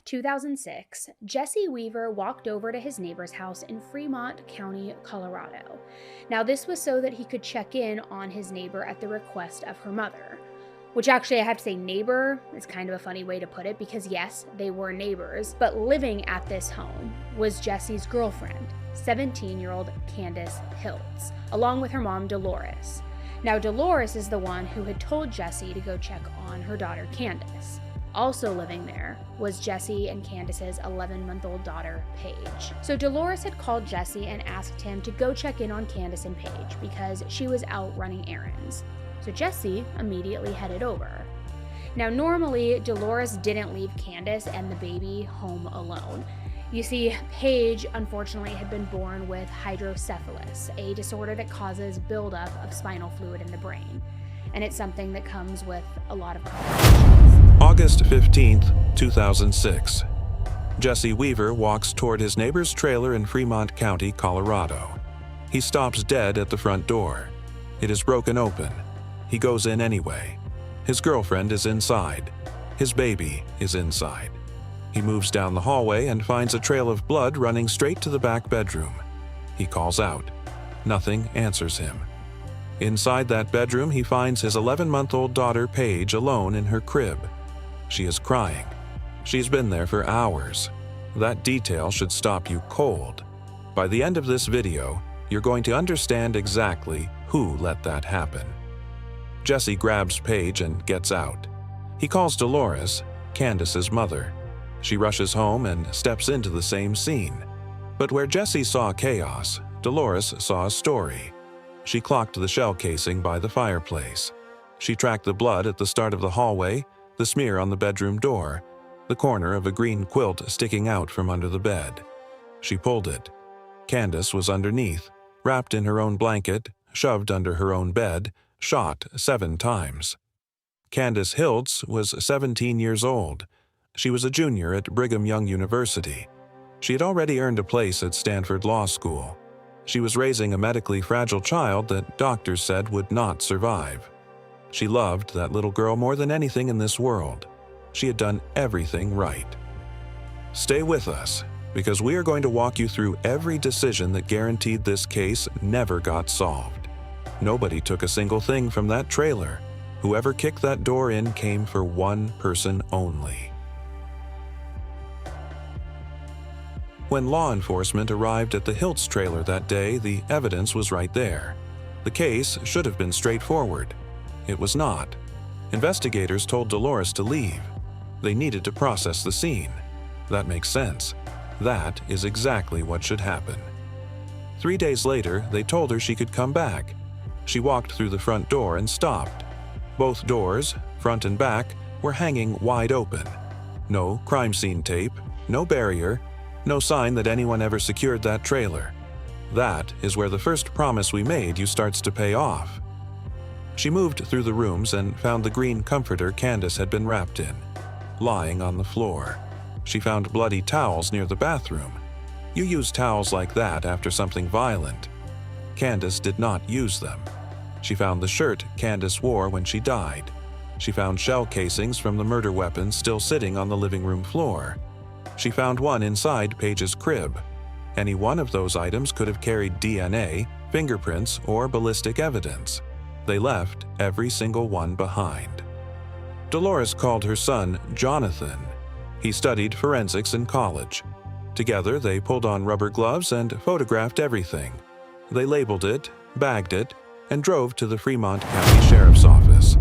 2006, Jesse Weaver walked over to his neighbor's house in Fremont County, Colorado. Now, this was so that he could check in on his neighbor at the request of her mother. Which actually, I have to say, neighbor is kind of a funny way to put it because yes, they were neighbors, but living at this home was Jesse's girlfriend, 17-year-old Candace Hilts, along with her mom, Dolores. Now, Dolores is the one who had told Jesse to go check on her daughter, Candace. Also living there was Jesse and Candace's 11-month-old daughter, Paige. So Dolores had called Jesse and asked him to go check in on Candace and Paige because she was out running errands. So Jesse immediately headed over. Now, normally, Dolores didn't leave Candace and the baby home alone. You see, Paige, unfortunately, had been born with hydrocephalus, a disorder that causes buildup of spinal fluid in the brain. And it's something that comes with a lot of complications. August 15th, 2006. Jesse Weaver walks toward his neighbor's trailer in Fremont County, Colorado. He stops dead at the front door. It is broken open. He goes in anyway. His girlfriend is inside. His baby is inside. He moves down the hallway and finds a trail of blood running straight to the back bedroom. He calls out. Nothing answers him. Inside that bedroom, he finds his 11-month-old daughter, Paige, alone in her crib. She is crying. She's been there for hours. That detail should stop you cold. By the end of this video, you're going to understand exactly who let that happen. Jesse grabs Paige and gets out. He calls Dolores, Candace's mother. She rushes home and steps into the same scene. But where Jesse saw chaos, Dolores saw a story. She clocked the shell casing by the fireplace. She tracked the blood at the start of the hallway, the smear on the bedroom door, the corner of a green quilt sticking out from under the bed. She pulled it. Candace was underneath, wrapped in her own blanket, shoved under her own bed, shot 7 times. Candace Hilts was 17 years old. She was a junior at Brigham Young University. She had already earned a place at Stanford Law School. She was raising a medically fragile child that doctors said would not survive. She loved that little girl more than anything in this world. She had done everything right. Stay with us, because we are going to walk you through every decision that guaranteed this case never got solved. Nobody took a single thing from that trailer. Whoever kicked that door in came for one person only. When law enforcement arrived at the Hilts trailer that day, the evidence was right there. The case should have been straightforward. It was not. Investigators told Dolores to leave. They needed to process the scene. That makes sense. That is exactly what should happen. 3 days later, they told her she could come back. She walked through the front door and stopped. Both doors, front and back, were hanging wide open. No crime scene tape, no barrier, no sign that anyone ever secured that trailer. That is where the first promise we made you starts to pay off. She moved through the rooms and found the green comforter Candace had been wrapped in, lying on the floor. She found bloody towels near the bathroom. You use towels like that after something violent. Candace did not use them. She found the shirt Candace wore when she died. She found shell casings from the murder weapon still sitting on the living room floor. She found one inside Paige's crib. Any one of those items could have carried DNA, fingerprints, or ballistic evidence. They left every single one behind. Dolores called her son Jonathan. He studied forensics in college. Together, they pulled on rubber gloves and photographed everything. They labeled it, bagged it, and drove to the Fremont County Sheriff's Office.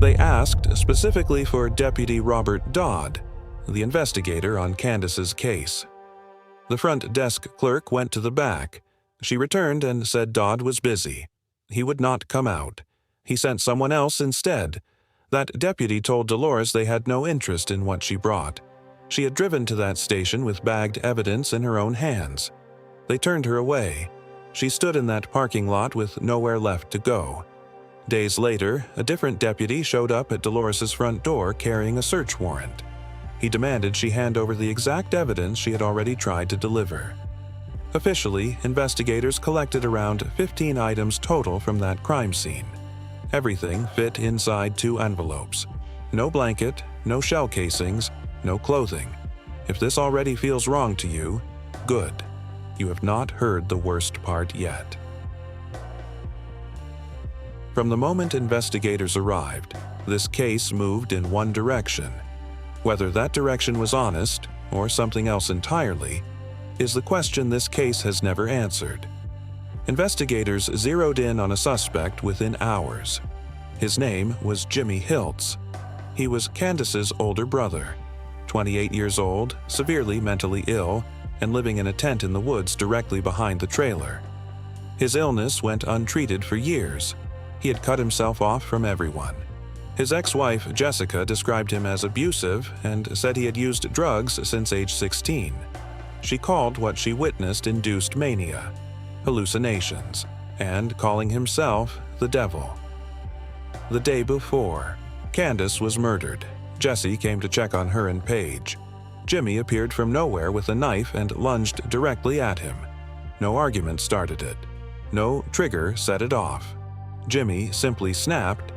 They asked specifically for Deputy Robert Dodd, the investigator on Candace's case. The front desk clerk went to the back. She returned and said Dodd was busy. He would not come out. He sent someone else instead. That deputy told Dolores they had no interest in what she brought. She had driven to that station with bagged evidence in her own hands. They turned her away. She stood in that parking lot with nowhere left to go. Days later, a different deputy showed up at Dolores's front door carrying a search warrant. He demanded she hand over the exact evidence she had already tried to deliver. Officially, investigators collected around 15 items total from that crime scene. Everything fit inside 2 envelopes. No blanket, no shell casings, no clothing. If this already feels wrong to you, good. You have not heard the worst part yet. From the moment investigators arrived, this case moved in one direction. Whether that direction was honest or something else entirely is the question this case has never answered. Investigators zeroed in on a suspect within hours. His name was Jimmy Hilts. He was Candace's older brother, 28 years old, severely mentally ill, and living in a tent in the woods directly behind the trailer. His illness went untreated for years. He had cut himself off from everyone. His ex-wife, Jessica, described him as abusive and said he had used drugs since age 16. She called what she witnessed induced mania, hallucinations, and calling himself the devil. The day before, Candace was murdered. Jesse came to check on her and Paige. Jimmy appeared from nowhere with a knife and lunged directly at him. No argument started it. No trigger set it off. Jimmy simply snapped,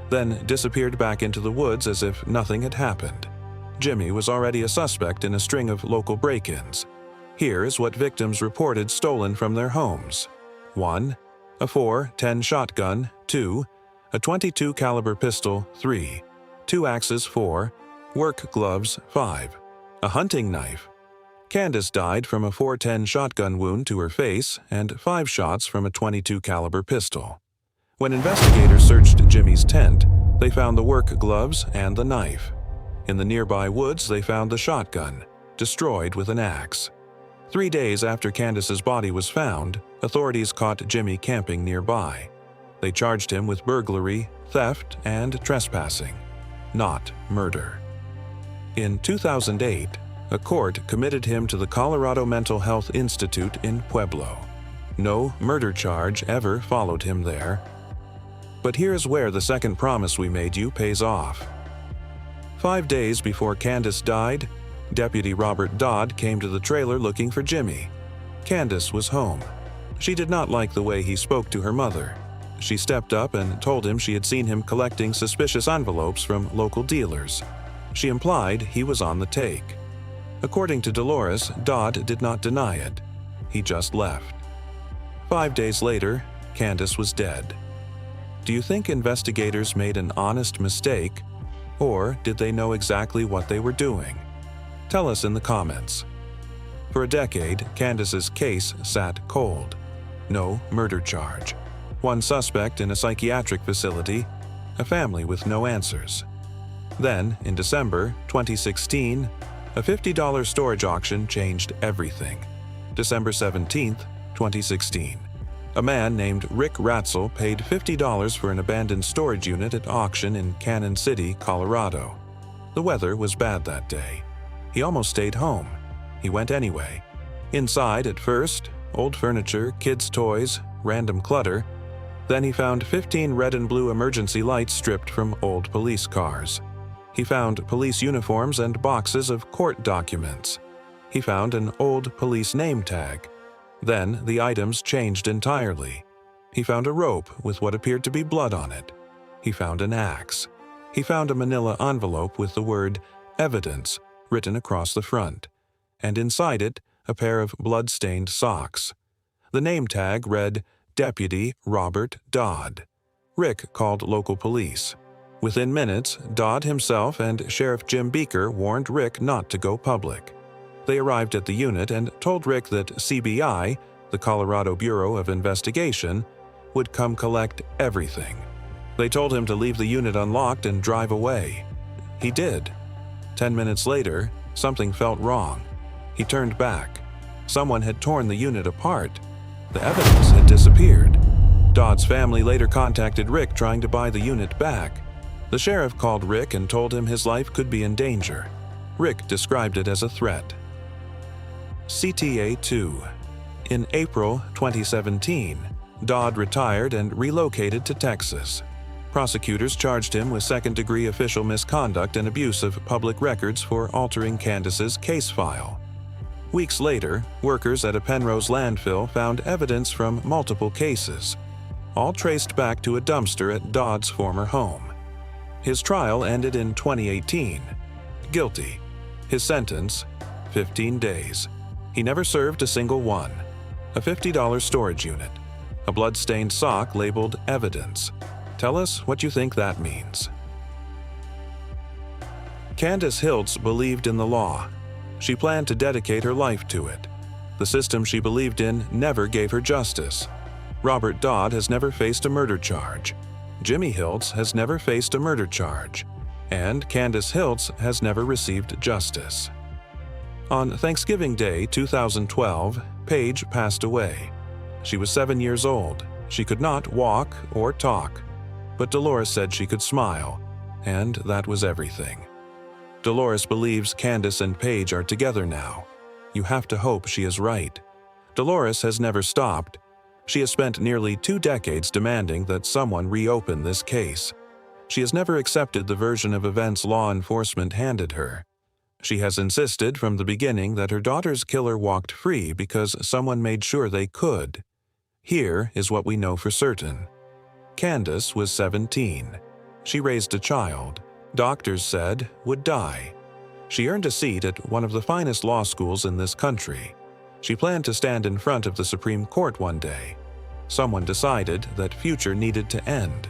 then disappeared back into the woods as if nothing had happened. Jimmy was already a suspect in a string of local break-ins. Here is what victims reported stolen from their homes. 1. A .410 shotgun. 2. A .22 caliber pistol. 3. 2 axes. 4. Work gloves. 5. A hunting knife. Candace died from a .410 shotgun wound to her face and 5 shots from a .22 caliber pistol. When investigators searched Jimmy's tent, they found the work gloves and the knife. In the nearby woods, they found the shotgun, destroyed with an axe. 3 days after Candace's body was found, authorities caught Jimmy camping nearby. They charged him with burglary, theft, and trespassing, not murder. In 2008, a court committed him to the Colorado Mental Health Institute in Pueblo. No murder charge ever followed him there. But here's where the second promise we made you pays off. 5 days before Candace died, Deputy Robert Dodd came to the trailer looking for Jimmy. Candace was home. She did not like the way he spoke to her mother. She stepped up and told him she had seen him collecting suspicious envelopes from local dealers. She implied he was on the take. According to Dolores, Dodd did not deny it. He just left. 5 days later, Candace was dead. Do you think investigators made an honest mistake, or did they know exactly what they were doing? Tell us in the comments. For a decade, Candace's case sat cold. No murder charge. One suspect in a psychiatric facility, a family with no answers. Then, in December 2016, a $50 storage auction changed everything. December 17, 2016. A man named Rick Ratzel paid $50 for an abandoned storage unit at auction in Cannon City, Colorado. The weather was bad that day. He almost stayed home. He went anyway. Inside, at first, old furniture, kids' toys, random clutter. Then he found 15 red and blue emergency lights stripped from old police cars. He found police uniforms and boxes of court documents. He found an old police name tag. Then the items changed entirely. He found a rope with what appeared to be blood on it. He found an axe. He found a manila envelope with the word "evidence" written across the front, and inside it, a pair of blood-stained socks. The name tag read Deputy Robert Dodd. Rick called local police. Within minutes, Dodd himself and Sheriff Jim Beaker warned Rick not to go public. They arrived at the unit and told Rick that CBI, the Colorado Bureau of Investigation, would come collect everything. They told him to leave the unit unlocked and drive away. He did. 10 minutes later, something felt wrong. He turned back. Someone had torn the unit apart. The evidence had disappeared. Dodd's family later contacted Rick trying to buy the unit back. The sheriff called Rick and told him his life could be in danger. Rick described it as a threat. CTA 2. In April 2017, Dodd retired and relocated to Texas. Prosecutors charged him with second-degree official misconduct and abuse of public records for altering Candace's case file. Weeks later, workers at a Penrose landfill found evidence from multiple cases, all traced back to a dumpster at Dodd's former home. His trial ended in 2018. Guilty. His sentence, 15 days. He never served a single one. A $50 storage unit. A blood-stained sock labeled evidence. Tell us what you think that means. Candace Hilts believed in the law. She planned to dedicate her life to it. The system she believed in never gave her justice. Robert Dodd has never faced a murder charge. Jimmy Hilts has never faced a murder charge. And Candace Hilts has never received justice. On Thanksgiving Day 2012, Paige passed away. She was 7 years old. She could not walk or talk. But Dolores said she could smile, and that was everything. Dolores believes Candace and Paige are together now. You have to hope she is right. Dolores has never stopped. She has spent nearly 2 decades demanding that someone reopen this case. She has never accepted the version of events law enforcement handed her. She has insisted from the beginning that her daughter's killer walked free because someone made sure they could. Here is what we know for certain. Candace was 17. She raised a child. Doctors said would die. She earned a seat at one of the finest law schools in this country. She planned to stand in front of the Supreme Court one day. Someone decided that future needed to end.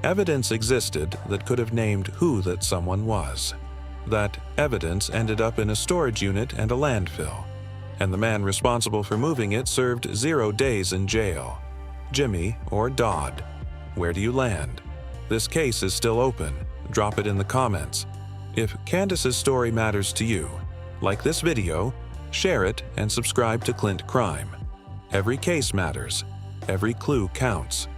Evidence existed that could have named who that someone was. That evidence ended up in a storage unit and a landfill, and the man responsible for moving it served 0 days in jail. Jimmy or Dodd? Where do you land? This case is still open. Drop it in the comments. If Candace's story matters to you, like this video, share it, and subscribe to Clint Crime. Every case matters. Every clue counts.